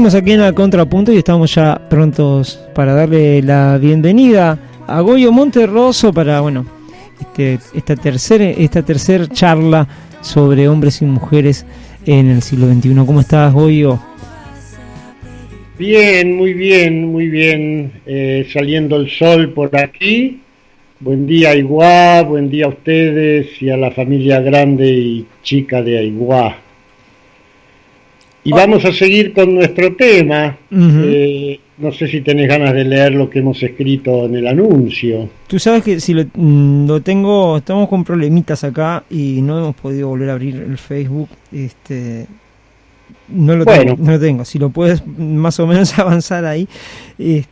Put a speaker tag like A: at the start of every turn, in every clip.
A: Seguimos aquí en el Contrapunto y estamos ya prontos para darle la bienvenida a Goyo Monterroso para, bueno, esta tercera charla sobre hombres y mujeres en el siglo XXI. ¿Cómo estás, Goyo?
B: Bien, muy bien. Saliendo el sol por aquí. Buen día, Aiguá. Buen día a ustedes y a la familia grande y chica de Aiguá. Y vamos a seguir con nuestro tema. No sé si tenés ganas de leer lo que hemos escrito en el anuncio.
A: Tú sabes que si lo tengo, estamos con problemitas acá y no hemos podido volver a abrir el Facebook. No lo tengo. Si lo puedes más o menos avanzar ahí.
B: Sí,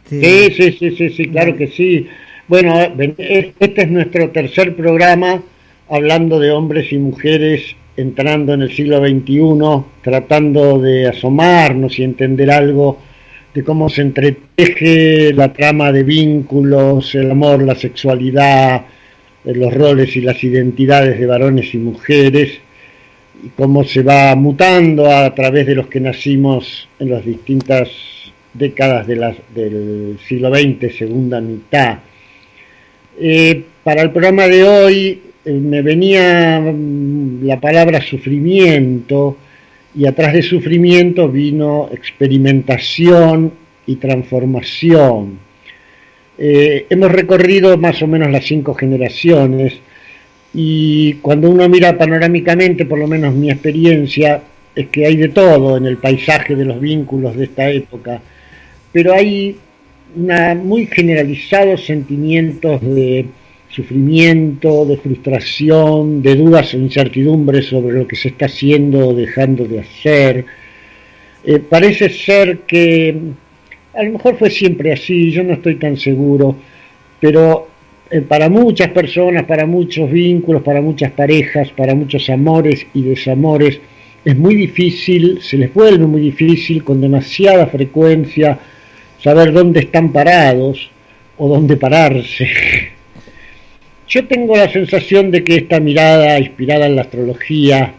B: claro que sí. Bueno, este es nuestro tercer programa hablando de hombres y mujeres entrando en el siglo XXI, tratando de asomarnos y entender algo de cómo se entreteje la trama de vínculos, el amor, la sexualidad, los roles y las identidades de varones y mujeres, y cómo se va mutando a través de los que nacimos en las distintas décadas del siglo XX, segunda mitad. Para el programa de hoy me venía la palabra sufrimiento, y atrás de sufrimiento vino experimentación y transformación. Hemos recorrido más o menos las 5 generaciones, y cuando uno mira panorámicamente, por lo menos mi experiencia, es que hay de todo en el paisaje de los vínculos de esta época, pero hay muy generalizados sentimientos de sufrimiento, de frustración, de dudas e incertidumbres sobre lo que se está haciendo o dejando de hacer. Parece ser que a lo mejor fue siempre así, yo no estoy tan seguro, pero para muchas personas, para muchos vínculos, para muchas parejas, para muchos amores y desamores, es muy difícil, se les vuelve muy difícil con demasiada frecuencia saber dónde están parados o dónde pararse. Yo tengo la sensación de que esta mirada inspirada en la astrología,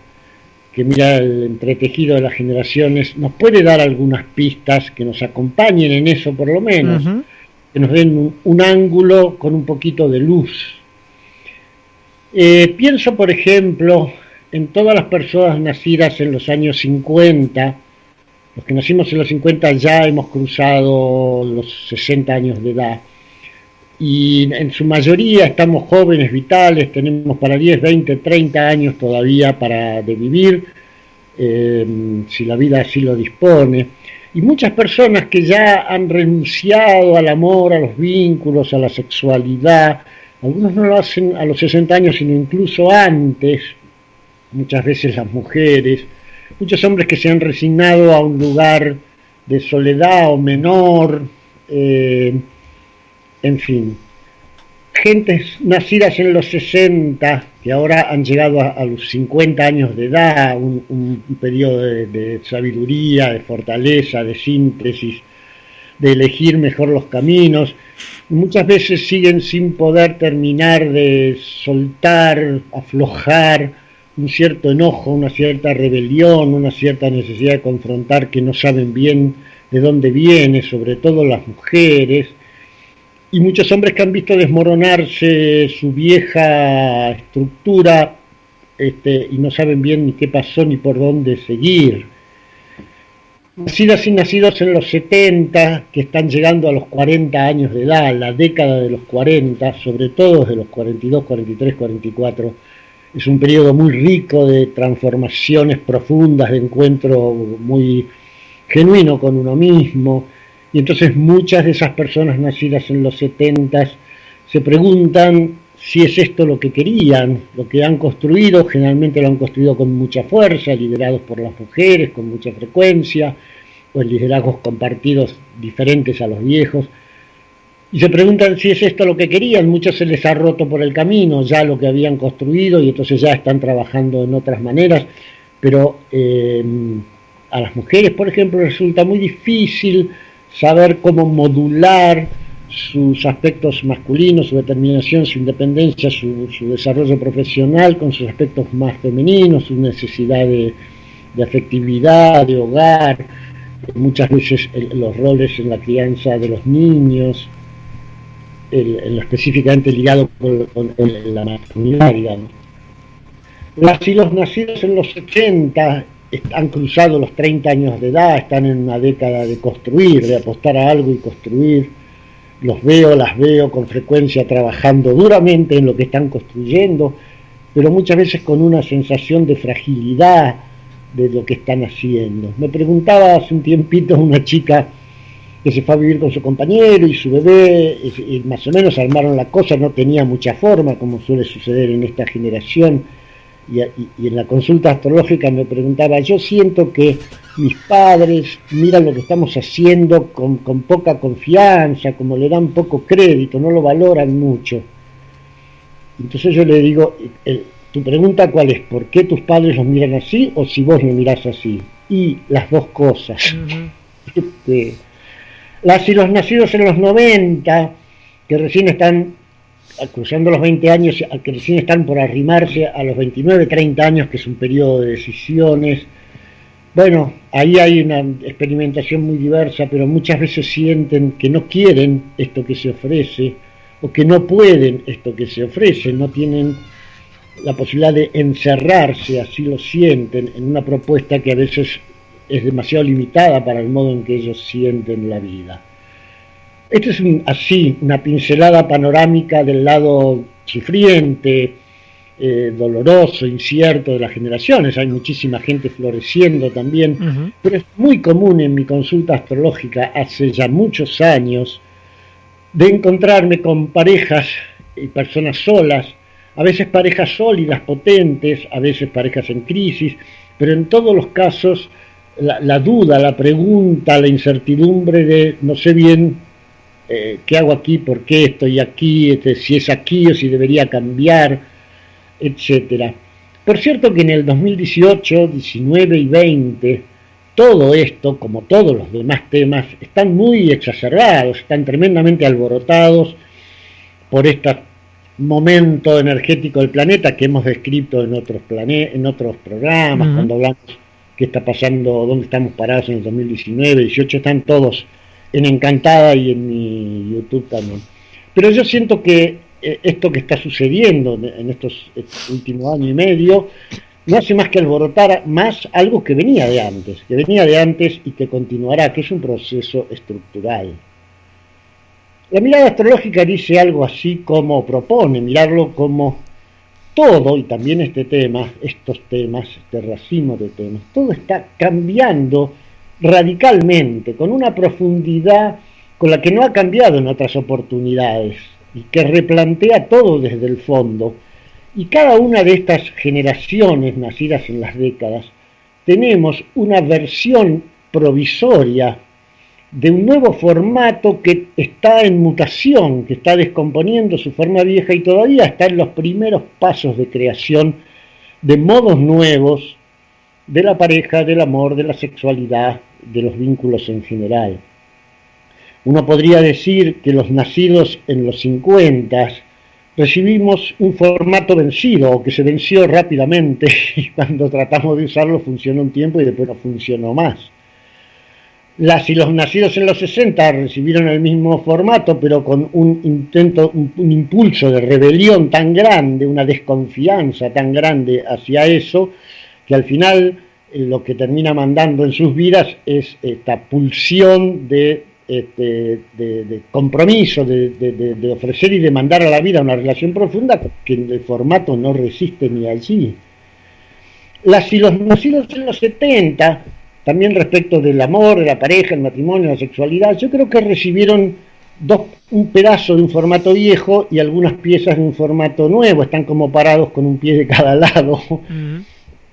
B: que mira el entretejido de las generaciones, nos puede dar algunas pistas que nos acompañen en eso por lo menos, que nos den un ángulo con un poquito de luz. Pienso, por ejemplo, en todas las personas nacidas en los años 50, los que nacimos en los 50 ya hemos cruzado los 60 años de edad, y en su mayoría estamos jóvenes, vitales, tenemos para 10, 20, 30 años todavía de vivir, si la vida así lo dispone, y muchas personas que ya han renunciado al amor, a los vínculos, a la sexualidad. Algunos no lo hacen a los 60 años, sino incluso antes, muchas veces las mujeres, muchos hombres que se han resignado a un lugar de soledad o menor, en fin, gentes nacidas en los 60 que ahora han llegado a los 50 años de edad, un periodo de sabiduría, de fortaleza, de síntesis, de elegir mejor los caminos. Muchas veces siguen sin poder terminar de soltar, aflojar un cierto enojo, una cierta rebelión, una cierta necesidad de confrontar que no saben bien de dónde viene, sobre todo las mujeres. Y muchos hombres que han visto desmoronarse su vieja estructura y no saben bien ni qué pasó ni por dónde seguir. Nacidas y nacidos en los 70, que están llegando a los 40 años de edad, la década de los 40, sobre todo de los 42, 43, 44, es un periodo muy rico de transformaciones profundas, de encuentro muy genuino con uno mismo. Y entonces muchas de esas personas nacidas en los 70 se preguntan si es esto lo que querían, lo que han construido. Generalmente lo han construido con mucha fuerza, liderados por las mujeres con mucha frecuencia, o en liderazgos compartidos diferentes a los viejos. Y se preguntan si es esto lo que querían. Muchos se les ha roto por el camino ya lo que habían construido y entonces ya están trabajando en otras maneras. Pero a las mujeres, por ejemplo, resulta muy difícil saber cómo modular sus aspectos masculinos, su determinación, su independencia, su desarrollo profesional con sus aspectos más femeninos, su necesidad de afectividad, de hogar. muchas veces los roles en la crianza de los niños, en lo específicamente ligado con la maternidad, digamos. Y los nacidos en los 80 han cruzado los 30 años de edad, están en una década de construir, de apostar a algo y construir. Las veo con frecuencia trabajando duramente en lo que están construyendo, pero muchas veces con una sensación de fragilidad de lo que están haciendo. Me preguntaba hace un tiempito una chica que se fue a vivir con su compañero y su bebé, y más o menos armaron la cosa, no tenía mucha forma, como suele suceder en esta generación, y en la consulta astrológica me preguntaba, yo siento que mis padres miran lo que estamos haciendo con poca confianza, como le dan poco crédito, no lo valoran mucho. Entonces yo le digo, tu pregunta cuál es, ¿por qué tus padres los miran así o si vos lo mirás así? Y las dos cosas. Y los nacidos en los 90, que recién están cruzando los 20 años, que recién están por arrimarse a los 29, 30 años, que es un periodo de decisiones. Bueno, ahí hay una experimentación muy diversa, pero muchas veces sienten que no quieren esto que se ofrece, o que no pueden esto que se ofrece, no tienen la posibilidad de encerrarse, así lo sienten, en una propuesta que a veces es demasiado limitada para el modo en que ellos sienten la vida. Esto es una pincelada panorámica del lado sufriente, doloroso, incierto de las generaciones. Hay muchísima gente floreciendo también, pero es muy común en mi consulta astrológica hace ya muchos años de encontrarme con parejas y personas solas, a veces parejas sólidas, potentes, a veces parejas en crisis, pero en todos los casos la duda, la pregunta, la incertidumbre de no sé bien qué hago aquí, por qué estoy aquí, si es aquí o si debería cambiar, etcétera. Por cierto que en el 2018, 19 y 20, todo esto, como todos los demás temas, están muy exacerbados, están tremendamente alborotados por este momento energético del planeta que hemos descrito en otros programas, cuando hablamos qué está pasando, dónde estamos parados en el 2019, 18, están todos en Encantada y en mi YouTube también. Pero yo siento que esto que está sucediendo en estos últimos años y medio no hace más que alborotar más algo que venía de antes y que continuará, que es un proceso estructural. La mirada astrológica dice algo así como, propone mirarlo como todo, y también estos temas, este racimo de temas, todo está cambiando radicalmente, con una profundidad con la que no ha cambiado en otras oportunidades, y que replantea todo desde el fondo. Y cada una de estas generaciones nacidas en las décadas, tenemos una versión provisoria de un nuevo formato que está en mutación, que está descomponiendo su forma vieja y todavía está en los primeros pasos de creación de modos nuevos de la pareja, del amor, de la sexualidad, de los vínculos en general. Uno podría decir que los nacidos en los 50 recibimos un formato vencido, o que se venció rápidamente, y cuando tratamos de usarlo funcionó un tiempo y después no funcionó más. Y los nacidos en los 60 recibieron el mismo formato, pero con un impulso de rebelión tan grande, una desconfianza tan grande hacia eso, que al final lo que termina mandando en sus vidas es esta pulsión de compromiso, de ofrecer y de mandar a la vida una relación profunda que el formato no resiste ni allí. Y los nacidos en los 70, también respecto del amor, de la pareja, el matrimonio, la sexualidad, yo creo que recibieron un pedazo de un formato viejo y algunas piezas de un formato nuevo, están como parados con un pie de cada lado.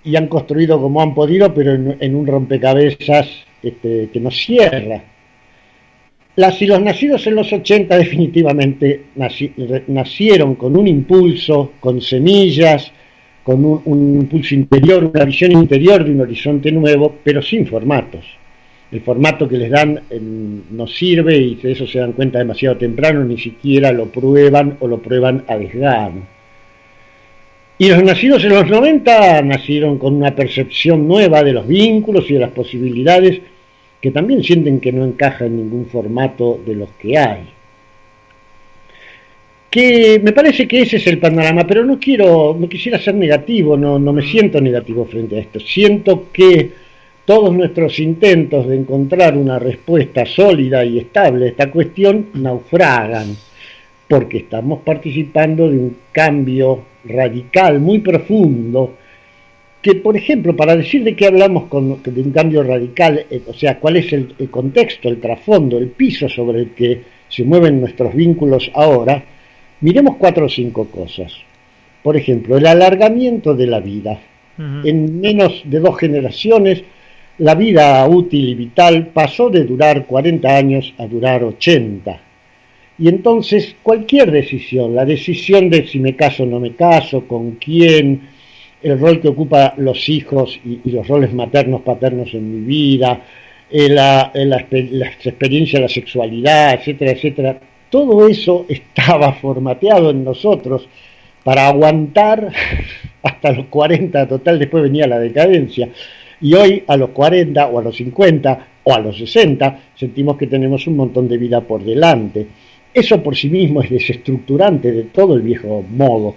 B: Y han construido como han podido, pero en un rompecabezas que no cierra. Y los nacidos en los 80 definitivamente nacieron con un impulso, con semillas, con un impulso interior, una visión interior de un horizonte nuevo, pero sin formatos. El formato que les dan no sirve, y de eso se dan cuenta demasiado temprano, ni siquiera lo prueban o lo prueban a desgano. Y los nacidos en los 90 nacieron con una percepción nueva de los vínculos y de las posibilidades que también sienten que no encaja en ningún formato de los que hay. Que me parece que ese es el panorama, pero no quisiera ser negativo, no me siento negativo frente a esto. Siento que todos nuestros intentos de encontrar una respuesta sólida y estable a esta cuestión naufragan, porque estamos participando de un cambio radical, muy profundo, que, por ejemplo, para decir de qué hablamos de un cambio radical, o sea, cuál es el contexto, el trasfondo, el piso sobre el que se mueven nuestros vínculos ahora, miremos 4 o 5 cosas. Por ejemplo, el alargamiento de la vida. En menos de 2 generaciones, la vida útil y vital pasó de durar 40 años a durar 80. Y entonces cualquier decisión, la decisión de si me caso o no me caso, con quién, el rol que ocupan los hijos y los roles maternos, paternos en mi vida, la experiencia de la sexualidad, etcétera, etcétera, todo eso estaba formateado en nosotros para aguantar hasta los 40, total, después venía la decadencia. Y hoy a los 40 o a los 50 o a los 60 sentimos que tenemos un montón de vida por delante. Eso por sí mismo es desestructurante de todo el viejo modo.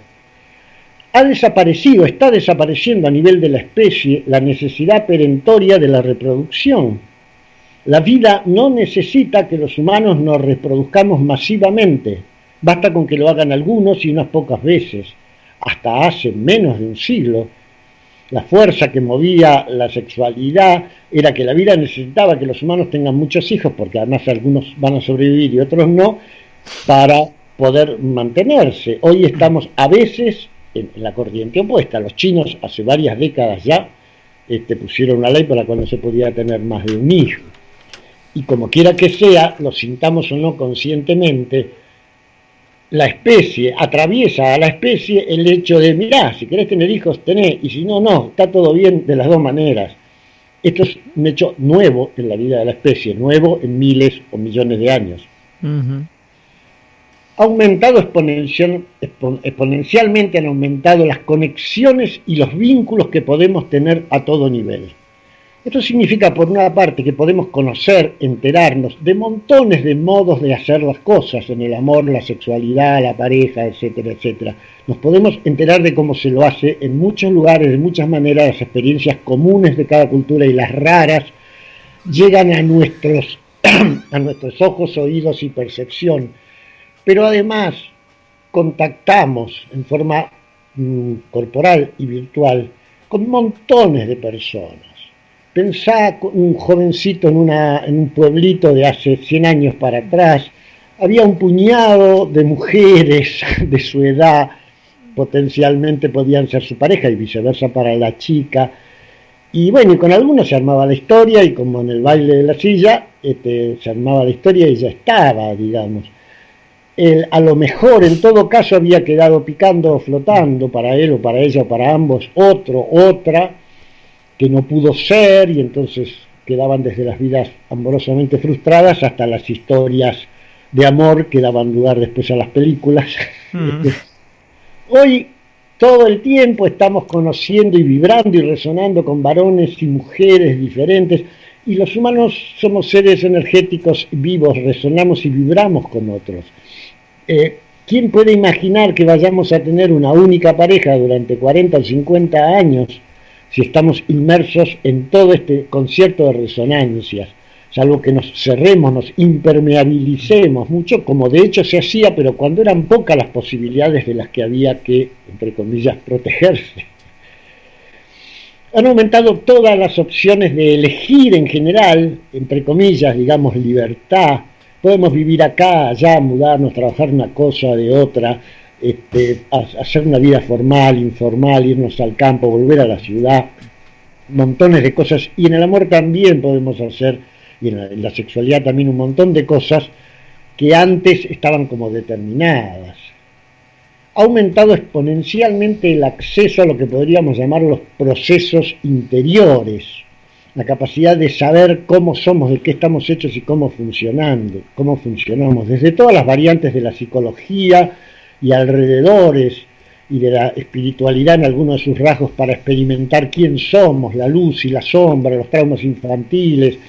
B: Está desapareciendo a nivel de la especie la necesidad perentoria de la reproducción. La vida no necesita que los humanos nos reproduzcamos masivamente. Basta con que lo hagan algunos y unas pocas veces. Hasta hace menos de un siglo, la fuerza que movía la sexualidad era que la vida necesitaba que los humanos tengan muchos hijos, porque además algunos van a sobrevivir y otros no, para poder mantenerse. Hoy estamos a veces en la corriente opuesta. Los chinos hace varias décadas ya pusieron una ley por la cual no se podía tener más de un hijo. Y como quiera que sea, lo sintamos o no conscientemente, la especie atraviesa a la especie el hecho de, mirá, si querés tener hijos, tenés, y si no, no, está todo bien de las dos maneras. Esto es un hecho nuevo en la vida de la especie, nuevo en miles o millones de años. Ha aumentado exponencialmente, han aumentado las conexiones y los vínculos que podemos tener a todo nivel. Esto significa, por una parte, que podemos conocer, enterarnos de montones de modos de hacer las cosas, en el amor, la sexualidad, la pareja, etcétera, etcétera. Nos podemos enterar de cómo se lo hace en muchos lugares, de muchas maneras. Las experiencias comunes de cada cultura y las raras llegan a nuestros ojos, oídos y percepción. Pero además contactamos en forma corporal y virtual con montones de personas. Pensá un jovencito en un pueblito de hace 100 años para atrás, había un puñado de mujeres de su edad, potencialmente podían ser su pareja y viceversa para la chica, y bueno, y con algunos se armaba la historia, y como en el baile de la silla, se armaba la historia y ya estaba, digamos. A lo mejor en todo caso había quedado picando o flotando para él o para ella o para ambos otra, que no pudo ser, y entonces quedaban desde las vidas amorosamente frustradas hasta las historias de amor que daban lugar después a las películas. Hoy todo el tiempo estamos conociendo y vibrando y resonando con varones y mujeres diferentes, y los humanos somos seres energéticos vivos, resonamos y vibramos con otros. ¿Quién puede imaginar que vayamos a tener una única pareja durante 40 o 50 años si estamos inmersos en todo este concierto de resonancias? Salvo que nos cerremos, nos impermeabilicemos mucho, como de hecho se hacía, pero cuando eran pocas las posibilidades de las que había que, entre comillas, protegerse. Han aumentado todas las opciones de elegir en general, entre comillas, digamos, libertad. Podemos vivir acá, allá, mudarnos, trabajar una cosa de otra, hacer una vida formal, informal, irnos al campo, volver a la ciudad, montones de cosas. Y en el amor también podemos hacer, y en la sexualidad también, un montón de cosas que antes estaban como determinadas. Ha aumentado exponencialmente el acceso a lo que podríamos llamar los procesos interiores, la capacidad de saber cómo somos, de qué estamos hechos y cómo funcionamos, desde todas las variantes de la psicología y alrededores, y de la espiritualidad en algunos de sus rasgos, para experimentar quién somos, la luz y la sombra, los traumas infantiles,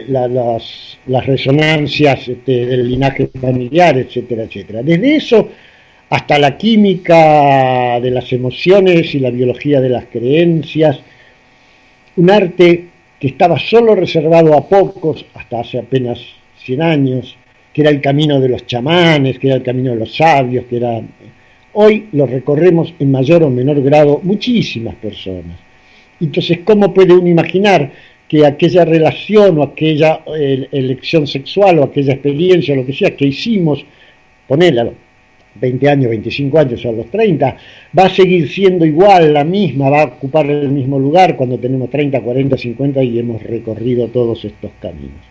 B: las resonancias del linaje familiar, etcétera, etcétera. Desde eso hasta la química de las emociones y la biología de las creencias, un arte que estaba solo reservado a pocos hasta hace apenas 100 años, que era el camino de los chamanes, que era el camino de los sabios, que era... Hoy lo recorremos en mayor o menor grado muchísimas personas. Entonces, ¿cómo puede uno imaginar que aquella relación o aquella elección sexual o aquella experiencia o lo que sea que hicimos, ponela a los 20 años, 25 años o a los 30, va a seguir siendo igual, la misma, va a ocupar el mismo lugar cuando tenemos 30, 40, 50 y hemos recorrido todos estos caminos?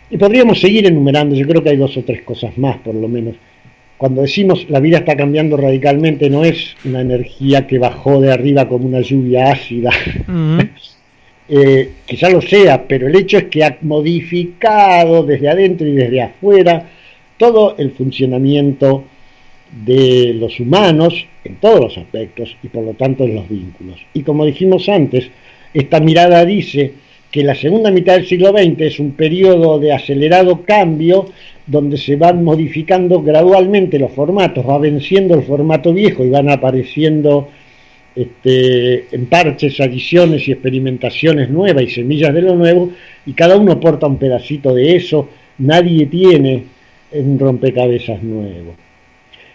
B: Y podríamos seguir enumerando, yo creo que hay 2 o 3 cosas más por lo menos. Cuando decimos la vida está cambiando radicalmente, no es una energía que bajó de arriba como una lluvia ácida. Quizá lo sea, pero el hecho es que ha modificado desde adentro y desde afuera todo el funcionamiento de los humanos en todos los aspectos y por lo tanto en los vínculos. Y como dijimos antes, esta mirada dice que la segunda mitad del siglo XX es un periodo de acelerado cambio donde se van modificando gradualmente los formatos, va venciendo el formato viejo y van apareciendo en parches, adiciones y experimentaciones nuevas y semillas de lo nuevo, y cada uno porta un pedacito de eso, nadie tiene un rompecabezas nuevo.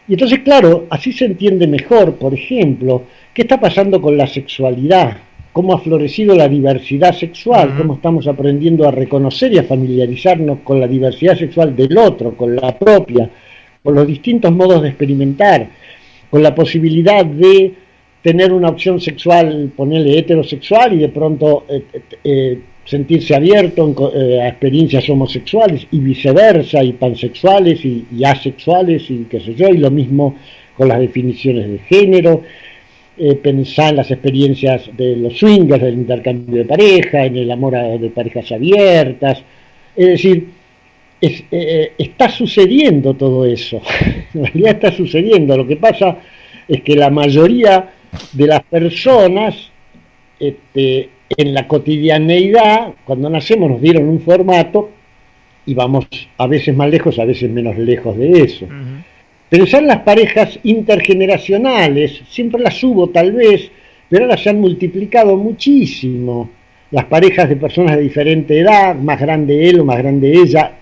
B: Y entonces, claro, así se entiende mejor, por ejemplo, qué está pasando con la sexualidad, cómo ha florecido la diversidad sexual, cómo estamos aprendiendo a reconocer y a familiarizarnos con la diversidad sexual del otro, con la propia, con los distintos modos de experimentar, con la posibilidad de tener una opción sexual, ponerle heterosexual, y de pronto sentirse abierto a experiencias homosexuales y viceversa, y pansexuales y asexuales y qué sé yo, y lo mismo con las definiciones de género. Pensar en las experiencias de los swingers, del intercambio de pareja, en el amor de parejas abiertas. Es decir, está sucediendo todo eso. En realidad está sucediendo. Lo que pasa es que la mayoría de las personas en la cotidianeidad, cuando nacemos nos dieron un formato y vamos a veces más lejos, a veces menos lejos de eso. Pensar en las parejas intergeneracionales, siempre las hubo tal vez, pero ahora se han multiplicado muchísimo. Las parejas de personas de diferente edad, más grande él o más grande ella,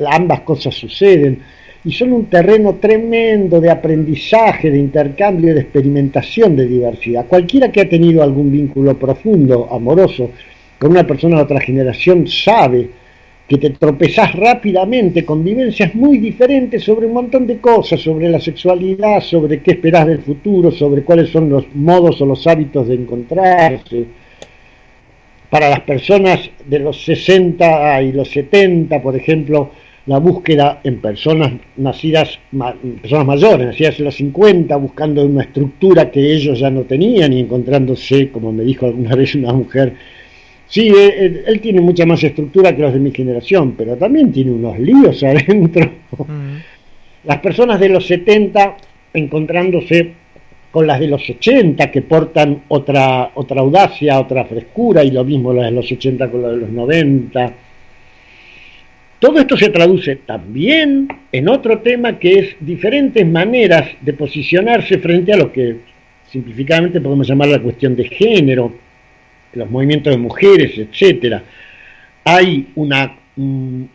B: ambas cosas suceden, y son un terreno tremendo de aprendizaje, de intercambio, de experimentación de diversidad. Cualquiera que ha tenido algún vínculo profundo, amoroso, con una persona de otra generación sabe que te tropezás rápidamente con vivencias muy diferentes sobre un montón de cosas, sobre la sexualidad, sobre qué esperás del futuro, sobre cuáles son los modos o los hábitos de encontrarse. Para las personas de los 60 y los 70, por ejemplo, la búsqueda en personas personas mayores, nacidas en los 50, buscando una estructura que ellos ya no tenían y encontrándose, como me dijo alguna vez una mujer, sí, él tiene mucha más estructura que los de mi generación, pero también tiene unos líos adentro. Las personas de los 70 encontrándose con las de los 80, que portan otra audacia, otra frescura, y lo mismo las de los 80 con las de los 90. Todo esto se traduce también en otro tema que es diferentes maneras de posicionarse frente a lo que simplificadamente podemos llamar la cuestión de género, los movimientos de mujeres, etcétera. Hay un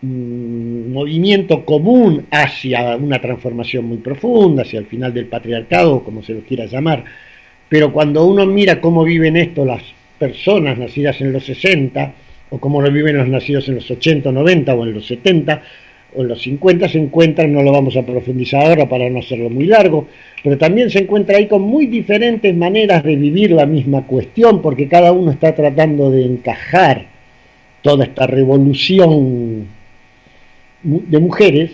B: movimiento común hacia una transformación muy profunda, hacia el final del patriarcado, como se lo quiera llamar, pero cuando uno mira cómo viven esto las personas nacidas en los 60, o cómo lo viven los nacidos en los 80, 90, o en los 70, o en los 50, se encuentran, no lo vamos a profundizar ahora para no hacerlo muy largo, pero también se encuentra ahí con muy diferentes maneras de vivir la misma cuestión, porque cada uno está tratando de encajar toda esta revolución de mujeres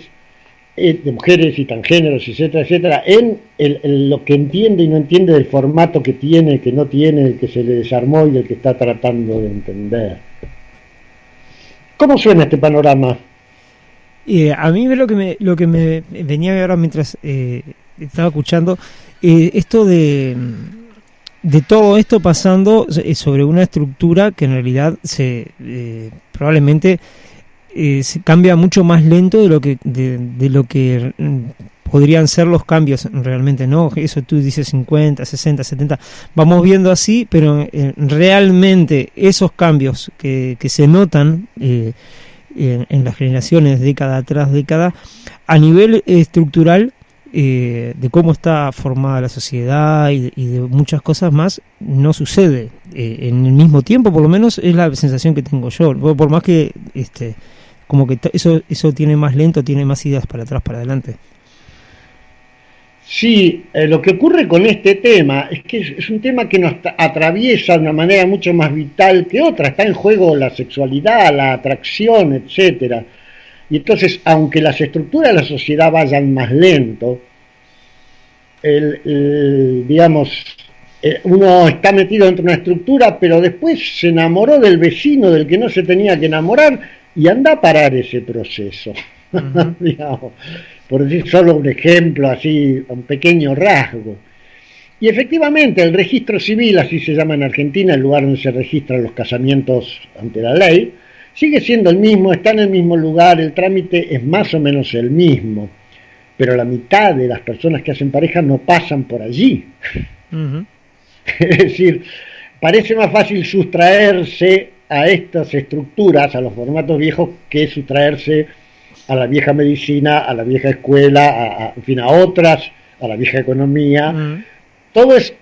B: y transgéneros, etcétera, etcétera, en lo que entiende y no entiende del formato que tiene, que no tiene, el que se le desarmó y el que está tratando de entender. ¿Cómo suena este panorama?
A: A mí lo que me venía ahora mientras estaba escuchando, esto de de todo esto pasando sobre una estructura que en realidad probablemente se cambia mucho más lento de lo que podrían ser los cambios realmente, ¿no? Eso tú dices 50, 60, 70, vamos viendo así, pero realmente esos cambios que se notan en las generaciones, década tras década, a nivel estructural, de cómo está formada la sociedad y de muchas cosas más, no sucede en el mismo tiempo, por lo menos es la sensación que tengo yo, por más que como que eso tiene más lento, tiene más ideas para atrás, para adelante.
B: Sí, lo que ocurre con este tema es que es un tema que nos atraviesa de una manera mucho más vital que otra. Está en juego la sexualidad, la atracción, etcétera. Y entonces, aunque las estructuras de la sociedad vayan más lento, uno está metido dentro de una estructura, pero después se enamoró del vecino del que no se tenía que enamorar y anda a parar ese proceso. Uh-huh. Digamos, por decir solo un ejemplo, así, un pequeño rasgo. Y efectivamente, el registro civil, así se llama en Argentina, el lugar donde se registran los casamientos ante la ley, sigue siendo el mismo, está en el mismo lugar, el trámite es más o menos el mismo, pero la mitad de las personas que hacen pareja no pasan por allí. Uh-huh. Es decir, parece más fácil sustraerse a estas estructuras, a los formatos viejos, que sustraerse a la vieja medicina, a la vieja escuela, en fin, a otras, a la vieja economía. Uh-huh. Todos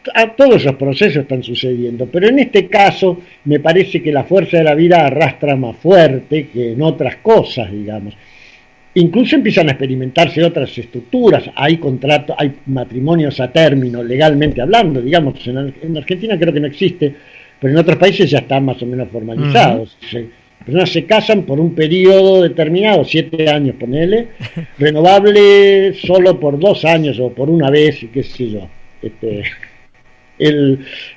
B: esos procesos están sucediendo, pero en este caso me parece que la fuerza de la vida arrastra más fuerte que en otras cosas, digamos. Incluso empiezan a experimentarse otras estructuras, hay contratos, hay matrimonios a término, legalmente hablando, digamos, en Argentina creo que no existe, pero en otros países ya están más o menos formalizados. Uh-huh. Las personas se casan por un periodo determinado, 7 años, ponele, renovable solo por 2 años o por una vez, qué sé yo.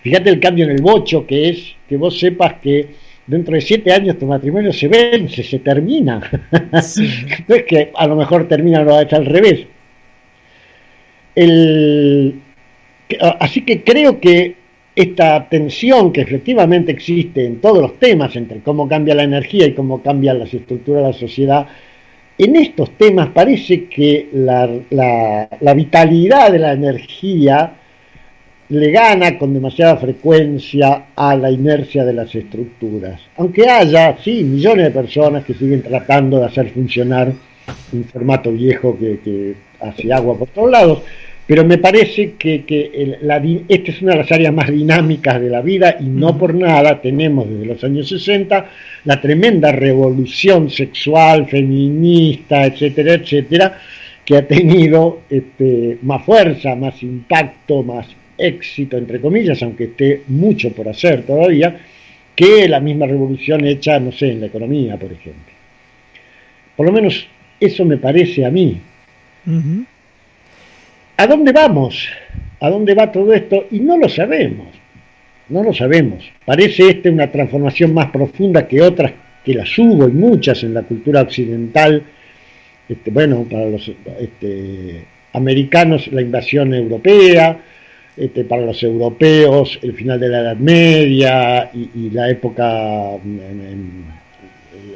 B: Fíjate el cambio en el bocho, que es que vos sepas que dentro de 7 años tu matrimonio se vence, se termina. Sí. No es que a lo mejor termina al revés. Así que creo que esta tensión que efectivamente existe en todos los temas entre cómo cambia la energía y cómo cambian las estructuras de la sociedad, en estos temas parece que la vitalidad de la energía le gana con demasiada frecuencia a la inercia de las estructuras. Aunque haya, sí, millones de personas que siguen tratando de hacer funcionar un formato viejo que hace agua por todos lados, pero me parece que esta es una de las áreas más dinámicas de la vida y no por nada tenemos desde los años 60 la tremenda revolución sexual, feminista, etcétera, etcétera, que ha tenido más fuerza, más impacto, más éxito, entre comillas, aunque esté mucho por hacer todavía, que la misma revolución hecha, no sé, en la economía, por ejemplo. Por lo menos eso me parece a mí. Uh-huh. ¿A dónde vamos? ¿A dónde va todo esto? Y no lo sabemos. No lo sabemos. Parece una transformación más profunda que otras, que las hubo y muchas en la cultura occidental. Bueno, para los americanos la invasión europea, para los europeos el final de la Edad Media y la época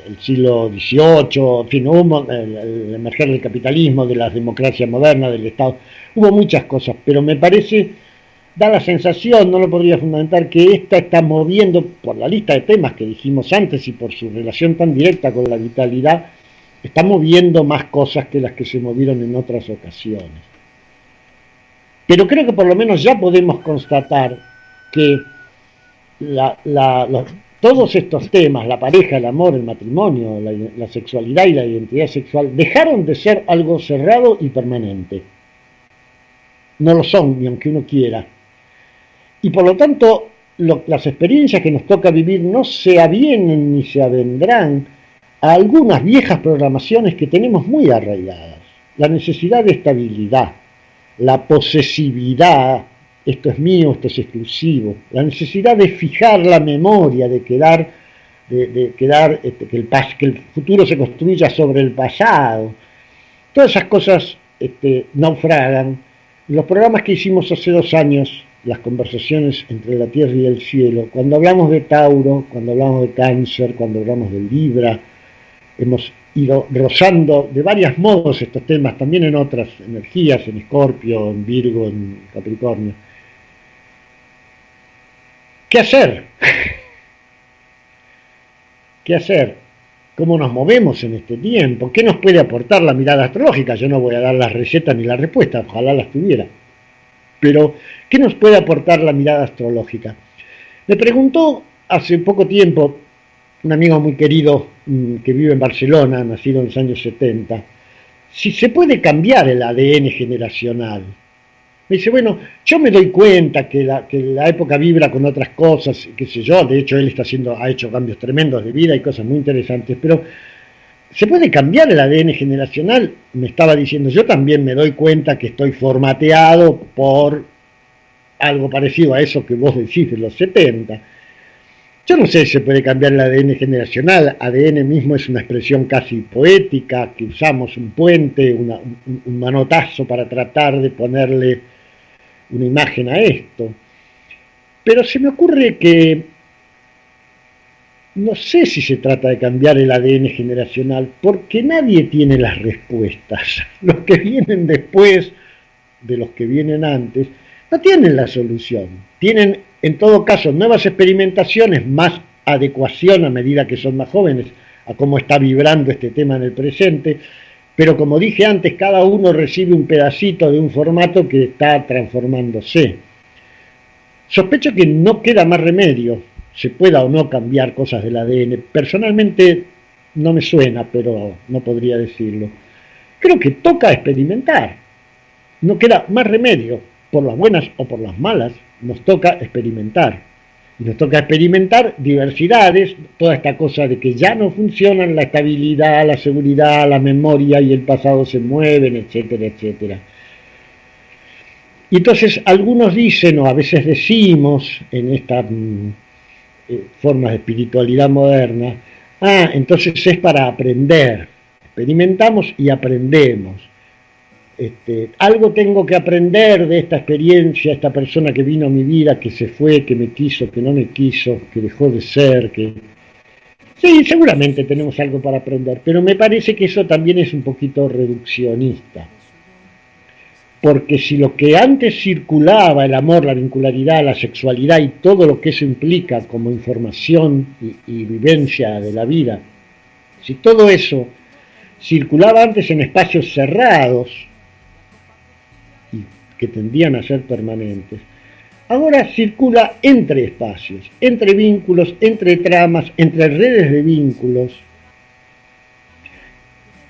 B: el siglo XVIII, en fin, hubo el emerger del capitalismo, de la democracia moderna, del Estado, hubo muchas cosas, pero me parece, da la sensación, no lo podría fundamentar, que esta está moviendo, por la lista de temas que dijimos antes y por su relación tan directa con la vitalidad, está moviendo más cosas que las que se movieron en otras ocasiones. Pero creo que por lo menos ya podemos constatar que todos estos temas, la pareja, el amor, el matrimonio, la sexualidad y la identidad sexual, dejaron de ser algo cerrado y permanente. No lo son, ni aunque uno quiera. Y por lo tanto, las experiencias que nos toca vivir no se avienen ni se avendrán a algunas viejas programaciones que tenemos muy arraigadas. La necesidad de estabilidad, la posesividad, esto es mío, esto es exclusivo, la necesidad de fijar la memoria, de quedar que el futuro se construya sobre el pasado. Todas esas cosas naufragan. Los programas que hicimos hace 2 años las conversaciones entre la tierra y el cielo. Cuando hablamos de Tauro, cuando hablamos de Cáncer, cuando hablamos de Libra, hemos ido rozando de varios modos estos temas, también en otras energías, en Escorpio, en Virgo, en Capricornio. ¿Qué hacer? ¿Qué hacer? ¿Cómo nos movemos en este tiempo? ¿Qué nos puede aportar la mirada astrológica? Yo no voy a dar las recetas ni las respuestas, ojalá las tuviera. Pero, ¿qué nos puede aportar la mirada astrológica? Me preguntó hace poco tiempo un amigo muy querido que vive en Barcelona, nacido en los años 70, si se puede cambiar el ADN generacional. Me dice, bueno, yo me doy cuenta que la época vibra con otras cosas, qué sé yo, de hecho él ha hecho cambios tremendos de vida y cosas muy interesantes, pero ¿se puede cambiar el ADN generacional? Me estaba diciendo, yo también me doy cuenta que estoy formateado por algo parecido a eso que vos decís de los 70. Yo no sé si se puede cambiar el ADN generacional. ADN mismo es una expresión casi poética, que usamos un puente, un manotazo para tratar de ponerle una imagen a esto. Pero se me ocurre que no sé si se trata de cambiar el ADN generacional, porque nadie tiene las respuestas. Los que vienen después de los que vienen antes no tienen la solución. Tienen, en todo caso, nuevas experimentaciones, más adecuación a medida que son más jóvenes a cómo está vibrando este tema en el presente, pero como dije antes, cada uno recibe un pedacito de un formato que está transformándose. Sospecho que no queda más remedio, se pueda o no cambiar cosas del ADN. Personalmente no me suena, pero no podría decirlo. Creo que toca experimentar. No queda más remedio, por las buenas o por las malas, nos toca experimentar. Y nos toca experimentar diversidades, toda esta cosa de que ya no funcionan la estabilidad, la seguridad, la memoria y el pasado se mueven, etcétera, etcétera. Y entonces algunos dicen, o a veces decimos, en estas formas de espiritualidad moderna, entonces es para aprender, experimentamos y aprendemos. Algo tengo que aprender de esta experiencia, esta persona que vino a mi vida, que se fue, que me quiso, que no me quiso, que dejó de ser, que... Sí, seguramente tenemos algo para aprender, pero me parece que eso también es un poquito reduccionista. Porque si lo que antes circulaba, el amor, la vincularidad, la sexualidad y todo lo que eso implica como información y vivencia de la vida, si todo eso circulaba antes en espacios cerrados, que tendían a ser permanentes, ahora circula entre espacios, entre vínculos, entre tramas, entre redes de vínculos,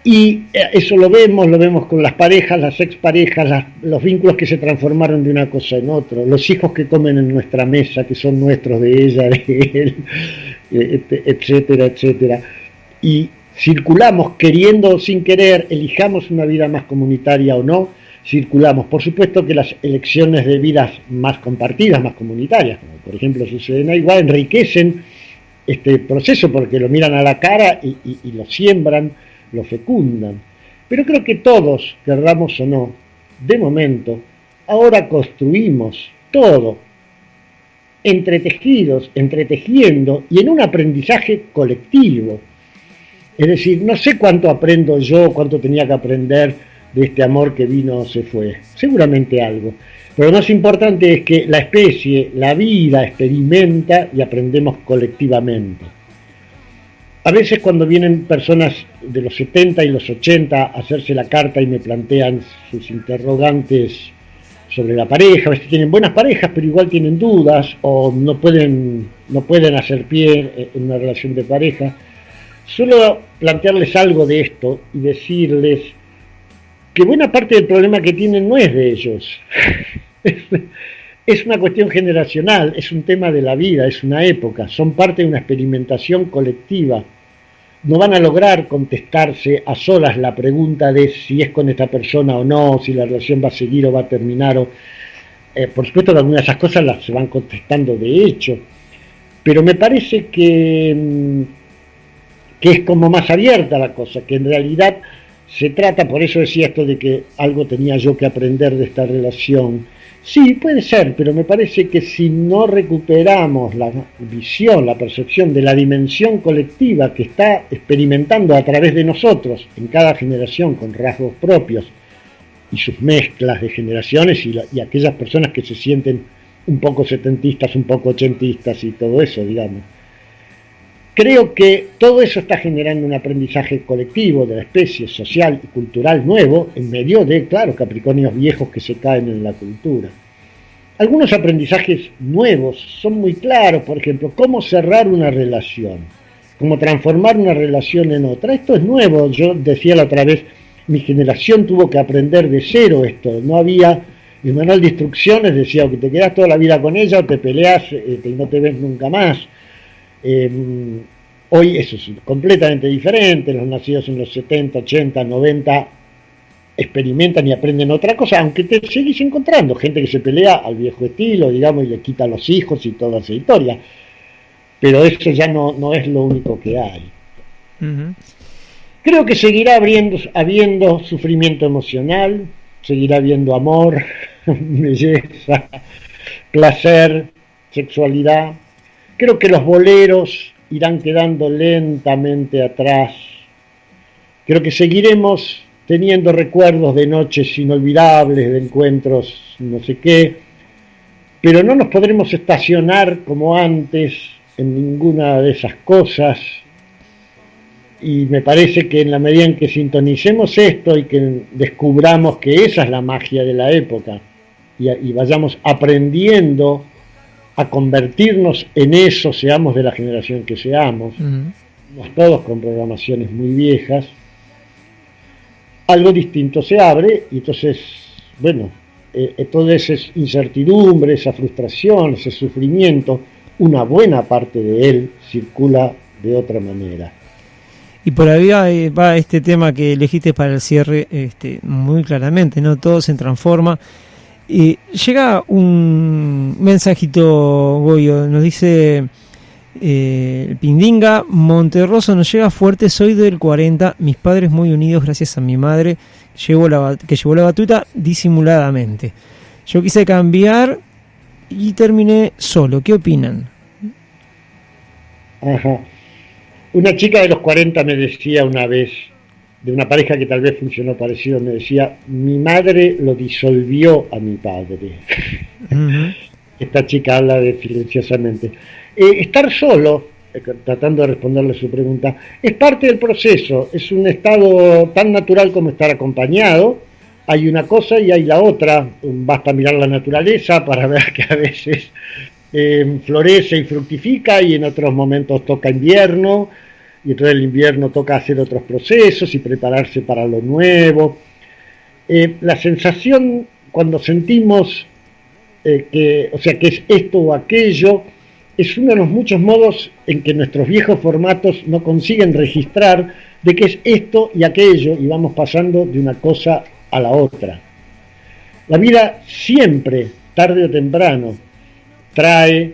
B: y eso lo vemos con las parejas, las exparejas, los vínculos que se transformaron de una cosa en otra, los hijos que comen en nuestra mesa, que son nuestros, de ella, de él, etcétera, etcétera, y circulamos queriendo o sin querer, elijamos una vida más comunitaria o no, circulamos. Por supuesto que las elecciones de vidas más compartidas, más comunitarias, como por ejemplo sucede en Aiguá, enriquecen este proceso porque lo miran a la cara y lo siembran, lo fecundan. Pero creo que todos, querramos o no, de momento, ahora construimos todo, entretejidos, entretejiendo y en un aprendizaje colectivo. Es decir, no sé cuánto aprendo yo, cuánto tenía que aprender de este amor que vino o se fue. Seguramente algo. Pero lo más importante es que la especie, la vida, experimenta y aprendemos colectivamente. A veces cuando vienen personas de los 70 y los 80 a hacerse la carta y me plantean sus interrogantes sobre la pareja, a veces tienen buenas parejas pero igual tienen dudas o no pueden hacer pie en una relación de pareja, suelo plantearles algo de esto y decirles que buena parte del problema que tienen no es de ellos, es una cuestión generacional, es un tema de la vida, es una época, son parte de una experimentación colectiva. No van a lograr contestarse a solas la pregunta de si es con esta persona o no, si la relación va a seguir o va a terminar. Por supuesto que algunas de esas cosas las se van contestando de hecho, pero me parece que es como más abierta la cosa, que en realidad se trata, por eso decía esto de que algo tenía yo que aprender de esta relación, Sí, puede ser, pero me parece que si no recuperamos la visión, la percepción de la dimensión colectiva que está experimentando a través de nosotros en cada generación con rasgos propios y sus mezclas de generaciones y aquellas personas que se sienten un poco setentistas, un poco ochentistas y todo eso, digamos. Creo que todo eso está generando un aprendizaje colectivo de la especie social y cultural nuevo en medio de, claro, Capricornios viejos que se caen en la cultura. Algunos aprendizajes nuevos son muy claros, por ejemplo, cómo cerrar una relación, cómo transformar una relación en otra. Esto es nuevo, yo decía la otra vez, mi generación tuvo que aprender de cero esto, no había, el manual de instrucciones decía o que te quedas toda la vida con ella o te peleas y no te ves nunca más. Hoy eso es completamente diferente, los nacidos en los 70, 80, 90 experimentan y aprenden otra cosa, aunque te seguís encontrando gente que se pelea al viejo estilo, digamos, y le quita a los hijos y toda esa historia, pero eso ya no es lo único que hay. Uh-huh. Creo que seguirá habiendo sufrimiento emocional, seguirá habiendo amor, belleza, placer, sexualidad. Creo que los boleros irán quedando lentamente atrás. Creo que seguiremos teniendo recuerdos de noches inolvidables, de encuentros no sé qué, pero no nos podremos estacionar como antes en ninguna de esas cosas. Y me parece que en la medida en que sintonicemos esto y que descubramos que esa es la magia de la época y vayamos aprendiendo a convertirnos en eso, seamos de la generación que seamos, todos con programaciones muy viejas, algo distinto se abre y entonces, bueno, toda esa incertidumbre, esa frustración, ese sufrimiento, una buena parte de él circula de otra manera.
A: Y por ahí va este tema que elegiste para el cierre muy claramente, ¿no? Todo se transforma. Llega un mensajito, Goyo, nos dice Pindinga, Monterroso nos llega fuerte, soy del 40, mis padres muy unidos gracias a mi madre que llevó la batuta disimuladamente. Yo quise cambiar y terminé solo, ¿qué opinan?
B: Ajá. Una chica de los 40 me decía una vez, de una pareja que tal vez funcionó parecido, me decía, mi madre lo disolvió a mi padre. Uh-huh. Esta chica habla silenciosamente. Estar solo, tratando de responderle a su pregunta, es parte del proceso, es un estado tan natural como estar acompañado. Hay una cosa y hay la otra, basta mirar la naturaleza para ver que a veces florece y fructifica y en otros momentos toca invierno, y entonces el invierno toca hacer otros procesos y prepararse para lo nuevo. La sensación cuando sentimos que es esto o aquello, es uno de los muchos modos en que nuestros viejos formatos no consiguen registrar de qué es esto y aquello y vamos pasando de una cosa a la otra. La vida siempre, tarde o temprano, trae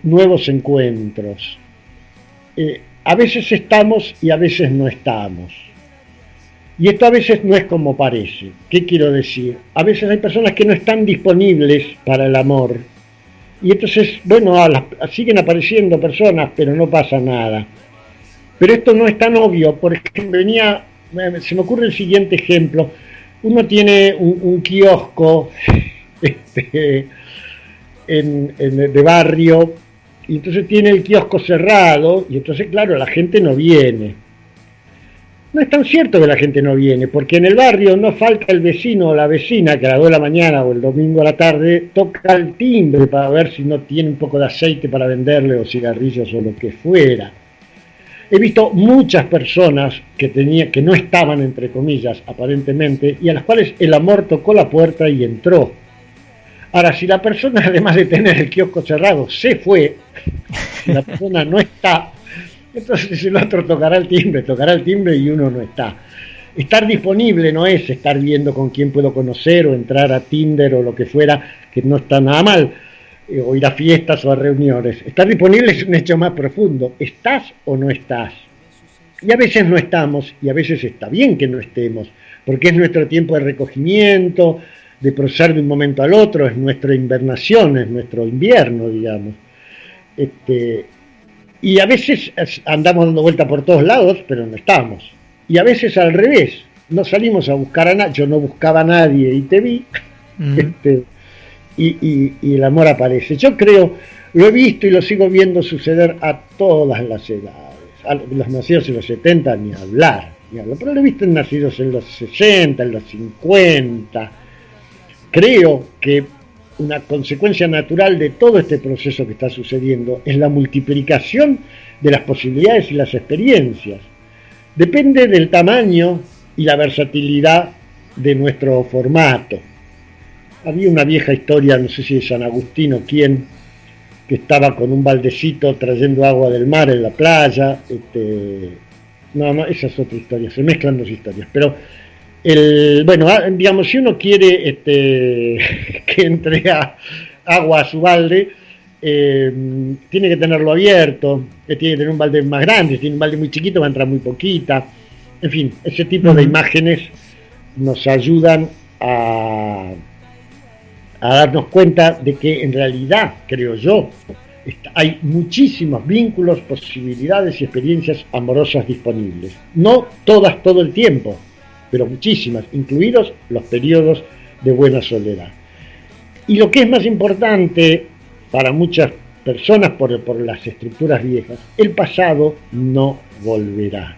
B: nuevos encuentros. A veces estamos y a veces no estamos. Y esto a veces no es como parece. ¿Qué quiero decir? A veces hay personas que no están disponibles para el amor. Y entonces, bueno, siguen apareciendo personas, pero no pasa nada. Pero esto no es tan obvio, porque se me ocurre el siguiente ejemplo. Uno tiene un kiosco de barrio, y entonces tiene el kiosco cerrado, y entonces, claro, la gente no viene. No es tan cierto que la gente no viene, porque en el barrio no falta el vecino o la vecina que a las 2 de la mañana o el domingo a la tarde toca el timbre para ver si no tiene un poco de aceite para venderle o cigarrillos o lo que fuera. He visto muchas personas que no estaban, entre comillas, aparentemente, y a las cuales el amor tocó la puerta y entró. Ahora, si la persona, además de tener el kiosco cerrado, se fue, si la persona no está, entonces el otro tocará el timbre y uno no está. Estar disponible no es estar viendo con quién puedo conocer o entrar a Tinder o lo que fuera, que no está nada mal, o ir a fiestas o a reuniones. Estar disponible es un hecho más profundo. ¿Estás o no estás? Y a veces no estamos, y a veces está bien que no estemos, porque es nuestro tiempo de recogimiento, de proceder de un momento al otro, es nuestra invernación, es nuestro invierno, digamos. Y a veces andamos dando vuelta por todos lados, pero no estamos. Y a veces al revés, no salimos a buscar a nadie, yo no buscaba a nadie y te vi, y el amor aparece. Yo creo, lo he visto y lo sigo viendo suceder a todas las edades. Los nacidos en los 70 ni hablar, pero lo he visto en nacidos en los 60, en los 50. Creo que una consecuencia natural de todo este proceso que está sucediendo es la multiplicación de las posibilidades y las experiencias. Depende del tamaño y la versatilidad de nuestro formato. Había una vieja historia, no sé si de San Agustín o quién, que estaba con un baldecito trayendo agua del mar en la playa. No, esa es otra historia, se mezclan dos historias, pero digamos, si uno quiere que entre agua a su balde, tiene que tenerlo abierto, tiene que tener un balde más grande. Si tiene un balde muy chiquito va a entrar muy poquita. En fin, ese tipo de imágenes nos ayudan a darnos cuenta de que en realidad, creo yo, hay muchísimos vínculos, posibilidades y experiencias amorosas disponibles. No todas todo el tiempo, pero muchísimas, incluidos los periodos de buena soledad. Y lo que es más importante para muchas personas por las estructuras viejas, el pasado no volverá.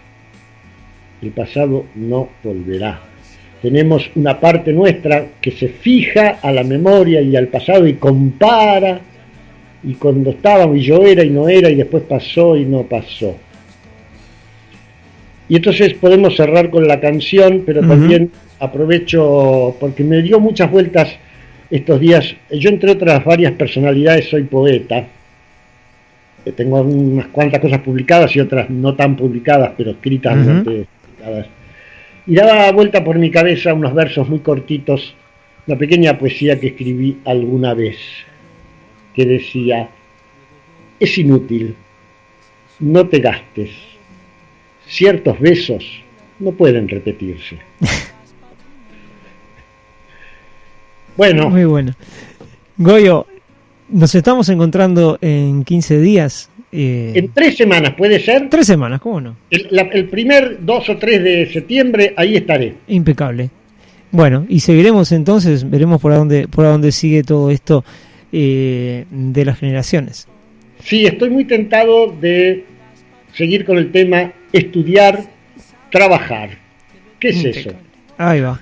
B: El pasado no volverá. Tenemos una parte nuestra que se fija a la memoria y al pasado y compara, y cuando estábamos y yo era y no era y después pasó y no pasó. Y entonces podemos cerrar con la canción, pero también aprovecho, porque me dio muchas vueltas estos días. Yo, entre otras varias personalidades, soy poeta. Tengo unas cuantas cosas publicadas y otras no tan publicadas, pero escritas. Y daba vuelta por mi cabeza unos versos muy cortitos, una pequeña poesía que escribí alguna vez, que decía: es inútil, no te gastes. Ciertos besos no pueden repetirse. Bueno.
A: Muy bueno. Goyo, nos estamos encontrando en 15 días.
B: En 3 semanas, ¿puede ser?
A: 3 semanas, ¿cómo no?
B: El primer 2 o 3 de septiembre, ahí estaré.
A: Impecable. Bueno, y seguiremos entonces, veremos por dónde sigue todo esto de las generaciones.
B: Sí, estoy muy tentado de seguir con el tema estudiar, trabajar. ¿Qué es eso?
A: Ahí va.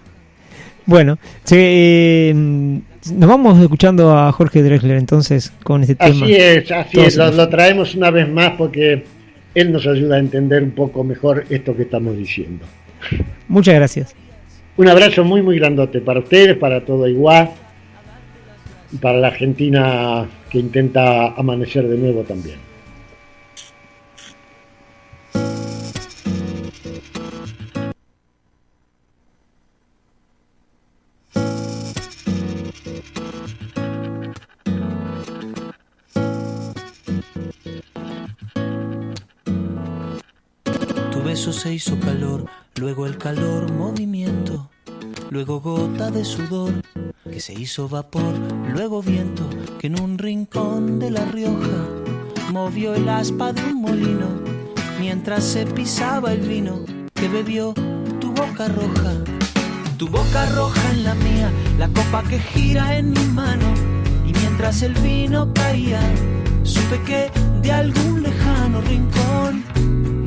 A: Bueno, nos vamos escuchando a Jorge Drexler entonces con este tema.
B: Así es, lo traemos una vez más porque él nos ayuda a entender un poco mejor esto que estamos diciendo.
A: Muchas gracias.
B: Un abrazo muy muy grandote para ustedes, para todo Iguá y para la Argentina que intenta amanecer de nuevo también.
C: Se hizo calor, luego el calor movimiento, luego gota de sudor que se hizo vapor, luego viento que en un rincón de La Rioja movió el aspa de un molino mientras se pisaba el vino que bebió tu boca roja en la mía, la copa que gira en mi mano, y mientras el vino caía supe que de algún lejano rincón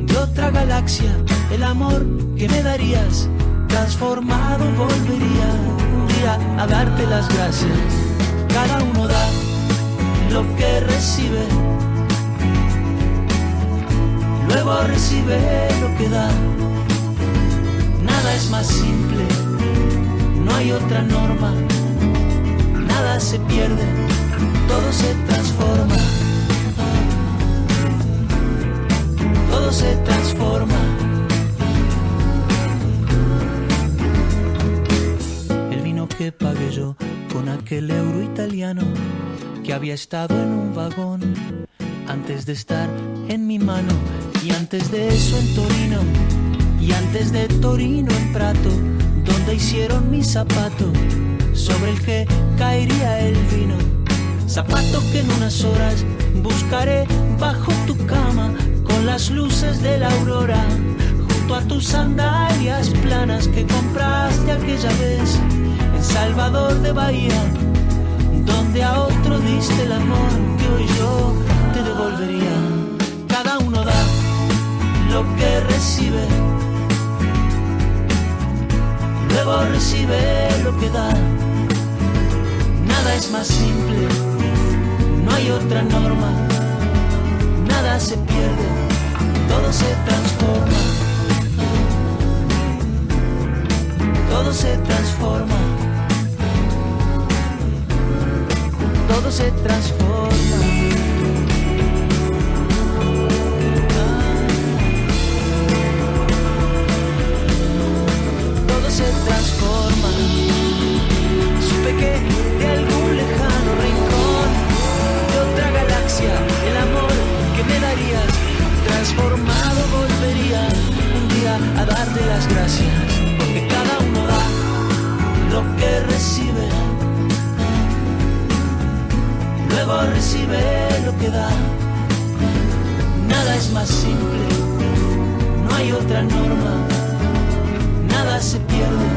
C: de otra galaxia, el amor que me darías transformado volvería un día a darte las gracias. Cada uno da lo que recibe, luego recibe lo que da. Nada es más simple, no hay otra norma, nada se pierde, todo se transforma. Todo se transforma. El vino que pagué yo con aquel euro italiano que había estado en un vagón antes de estar en mi mano, y antes de eso en Torino, y antes de Torino en Prato, donde hicieron mi zapato, sobre el que caería el vino. Zapato que en unas horas buscaré bajo tu cama, con las luces de la aurora, junto a tus sandalias planas que compraste aquella vez en Salvador de Bahía, donde a otro diste el amor que hoy yo te devolvería. Cada uno da lo que recibe, luego recibe lo que da. Nada es más simple, no hay otra norma. Nada se pierde, todo se transforma. Todo se transforma. Todo se transforma. Todo se transforma. Supe que de algún lejano rincón de otra galaxia el amor que me darías transformado volvería un día a darte las gracias, porque cada uno da lo que recibe, luego recibe lo que da. Nada es más simple, no hay otra norma. Nada se pierde,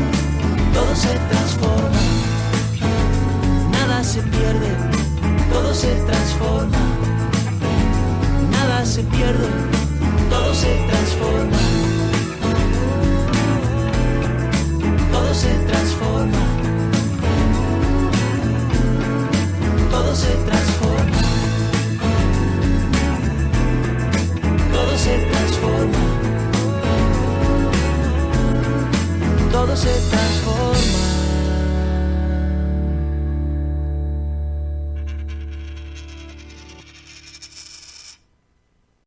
C: todo se transforma. Nada se pierde, todo se transforma. Nada se pierde, todo se transforma. Todo se transforma.